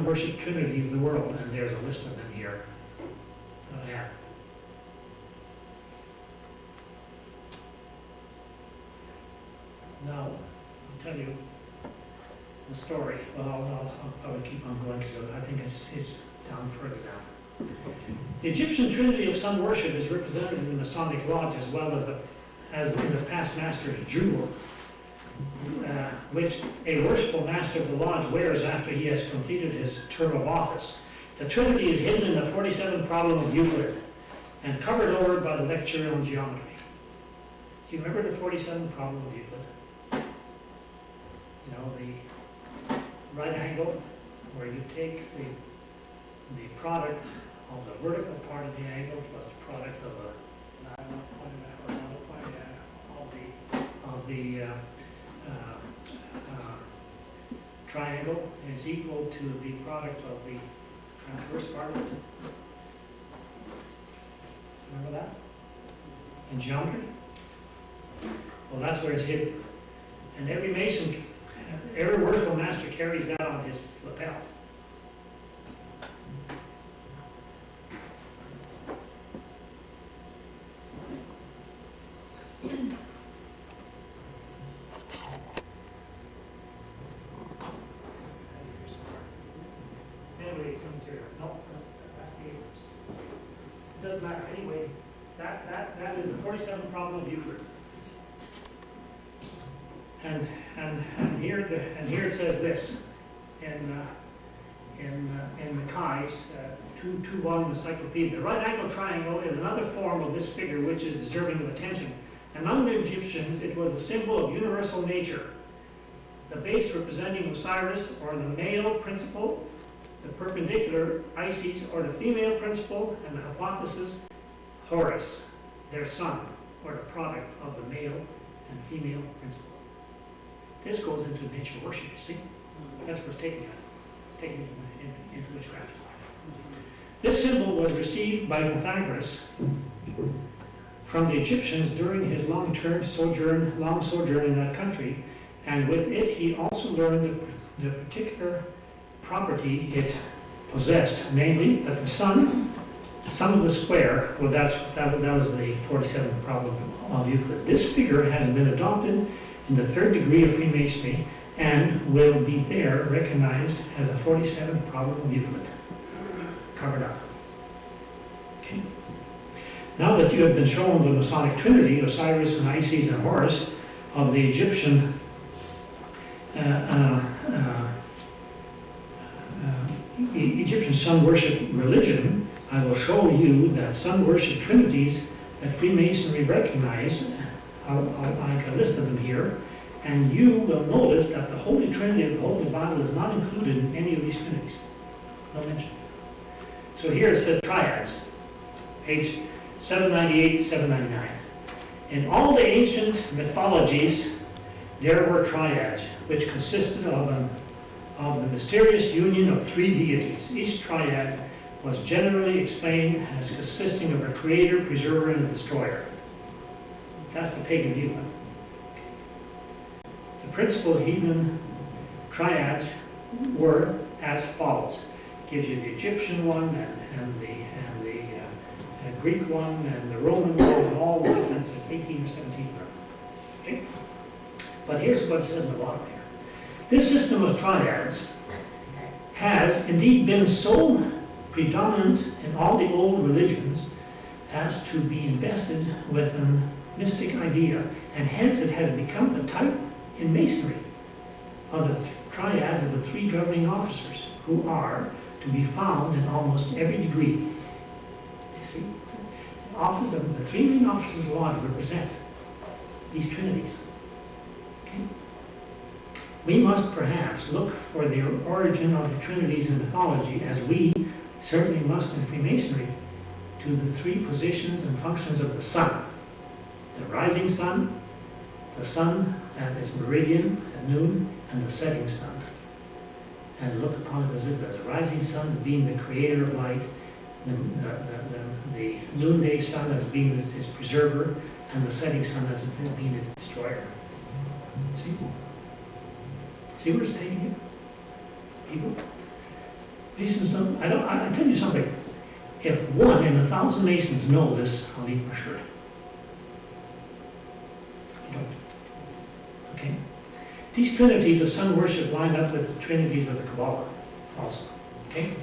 worship Trinity of the world, and there's a list of them here. Oh, yeah. Now, I'll tell you the story. Well, I'll probably keep on going because I think it's down further down. The Egyptian Trinity of Sun worship is represented in the Masonic Lodge as well as in the past master's jewel, which a worshipful master of the lodge wears after he has completed his term of office. The Trinity is hidden in the 47th problem of Euclid and covered over by the lecture on geometry. Do you remember the 47th problem of Euclid? You know, the right angle, where you take the product of the vertical part of the angle plus the product of the triangle is equal to the product of the transverse part of it. Remember that? In geometry? Well, that's where it's hidden. And every Mason, every worshipful master carries that on his lapel. Anyway, it's material. No, that's the Abrams. It doesn't matter. Anyway, that is the 47th problem of Euclid. And here it says this in Mackay's 2 encyclopedia. The right angle triangle is another form of this figure which is deserving of attention. Among the Egyptians, it was a symbol of universal nature. The base representing Osiris, or the male principle, the perpendicular Isis, or the female principle, and the hypothesis Horus, their son, or the product of the male and female principle. This goes into nature worship, you see? That's what's taking it. It's taking it into witchcraft. This symbol was received by Pythagoras from the Egyptians during his long sojourn in that country, and with it he also learned the particular property it possessed, namely that the sum of the square, well that was the 47th problem of Euclid. This figure has been adopted in the 3rd degree of Freemasonry and will be there recognized as the 47th problem of Euclid, covered up. Okay. Now that you have been shown the Masonic Trinity, Osiris and Isis and Horus, of the Egyptian Egyptian sun worship religion, I will show you that sun worship trinities that Freemasonry recognize. I'll make a list of them here, and you will notice that the Holy Trinity of the Holy Bible is not included in any of these trinities. No mention. So here it says triads, page 798, 799. In all the ancient mythologies, there were triads, which consisted of the mysterious union of 3 deities. Each triad was generally explained as consisting of a creator, preserver, and a destroyer. That's the pagan view. The principal heathen triads were as follows. It gives you the Egyptian one and the Greek one and the Roman one and all the different. There's 18 or 17. Okay? But here's what it says in the bottom here. This system of triads has indeed been so predominant in all the old religions as to be invested with an mystic idea, and hence it has become the type in Masonry of the triads of the 3 governing officers, who are to be found in almost every degree. You see? The 3 main officers of the lodge represent these trinities. Okay? We must perhaps look for the origin of the trinities in mythology, as we certainly must in Freemasonry, to the 3 positions and functions of the sun. The rising sun, the sun at its meridian at noon, and the setting sun. And look upon it as the rising sun as being the creator of light, the noonday sun as being its preserver, and the setting sun as being its destroyer. See? See where it's taking you? People? Masons don't, I tell you something. If 1 in 1,000 Masons know this, I'll eat my shirt. You don't. Okay? These trinities of sun worship line up with the trinities of the Kabbalah also. Okay?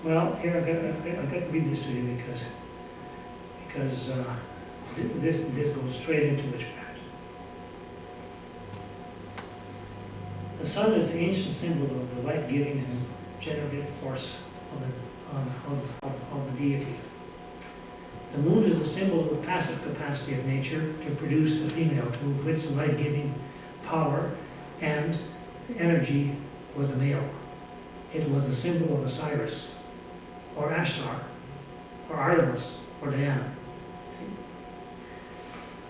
Well, here I've got to read this to you because this goes straight into witchcraft. The sun is the ancient symbol of the life-giving and generative force of the deity. The moon is a symbol of the passive capacity of nature to produce the female, to which the life-giving power and energy was the male. It was the symbol of Osiris, or Ashtar, or Artemis, or Diana. See?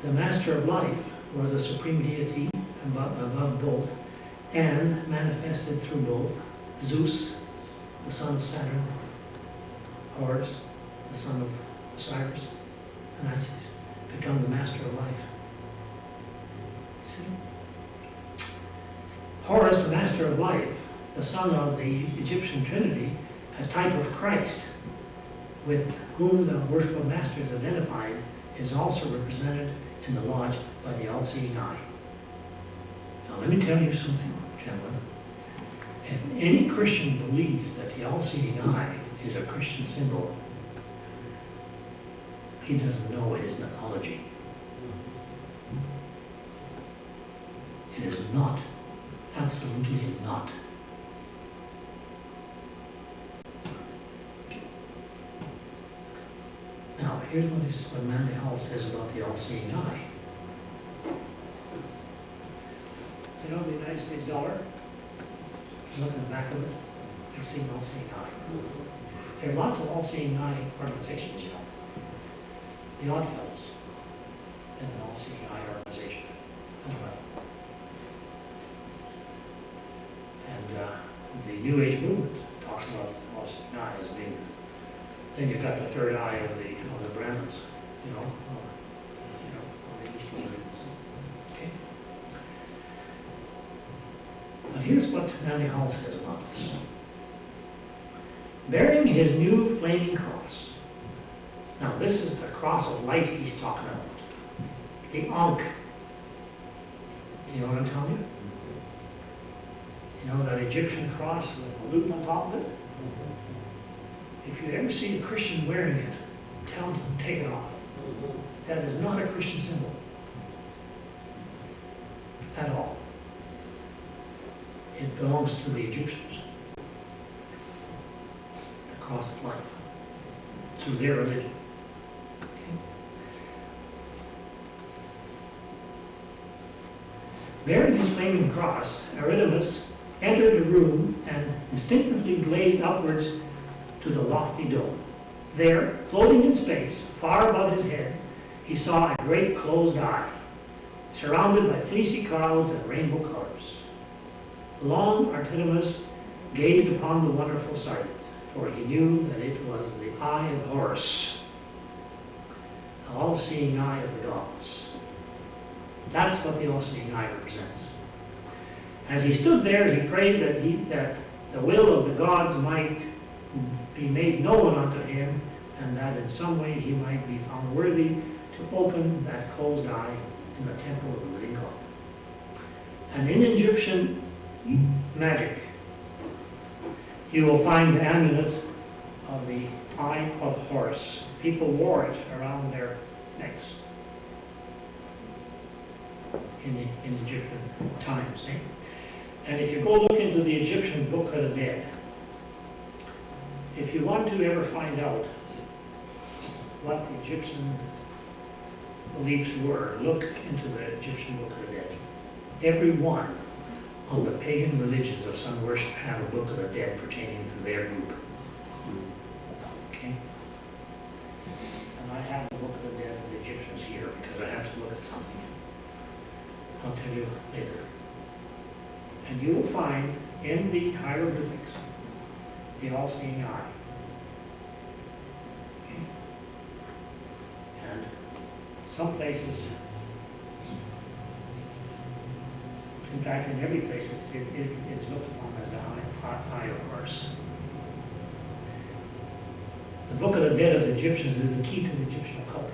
The master of life was a supreme deity above both, and manifested through both. Zeus, the son of Saturn, Horus, the son of Osiris, and Isis, become the master of life. See? Horus, the master of life, the son of the Egyptian Trinity, a type of Christ, with whom the worshipful master is identified, is also represented in the lodge by the all-seeing eye. Now let me tell you something, gentlemen. If any Christian believes that the all-seeing eye is a Christian symbol, he doesn't know his mythology. It is not, absolutely not. Now, here's what Mandy Hall says about the all-seeing eye. You know the United States dollar? Look at the back of it. You'll see an all-seeing eye. There are lots of all-seeing eye organizations, you know. The Oddfellows is an all-seeing eye organization as well. And the New Age movement talks about all-seeing eye as being. Then you've got the third eye of the Brahmins, you know, on the Eastern religions. Okay. But here's what Mandy Hall says about this. Bearing his new flaming cross. Now this is the cross of light he's talking about. The Ankh. You know what I'm telling you? You know that Egyptian cross with the lute on top of it? If you ever see a Christian wearing it, tell them to take it off. That is not a Christian symbol. At all. It belongs to the Egyptians. The cross of life. Through their religion. Okay. Bearing his flaming cross, Artemis entered the room and instinctively gazed upwards to the lofty dome. There, floating in space, far above his head, he saw a great closed eye, surrounded by fleecy clouds and rainbow colors. Long Artemis gazed upon the wonderful sight, for he knew that it was the eye of Horus, the all-seeing eye of the gods. That's what the all-seeing eye represents. As he stood there, he prayed that the will of the gods might be made known unto him, and that in some way he might be found worthy to open that closed eye in the temple of the living God. And in Egyptian magic, you will find the amulet of the eye of Horus. People wore it around their necks in Egyptian times. Eh? And if you go look into the Egyptian Book of the Dead, if you want to ever find out what the Egyptian beliefs were, look into the Egyptian Book of the Dead. Every one of the pagan religions of sun worship have a Book of the Dead pertaining to their group. Okay? And I have the Book of the Dead of the Egyptians here because I have to look at something. I'll tell you later. And you will find in the hieroglyphics the all-seeing eye. Okay? some places, in fact, in every place, it's looked upon as the higher horse. The Book of the Dead of the Egyptians is the key to the Egyptian occult.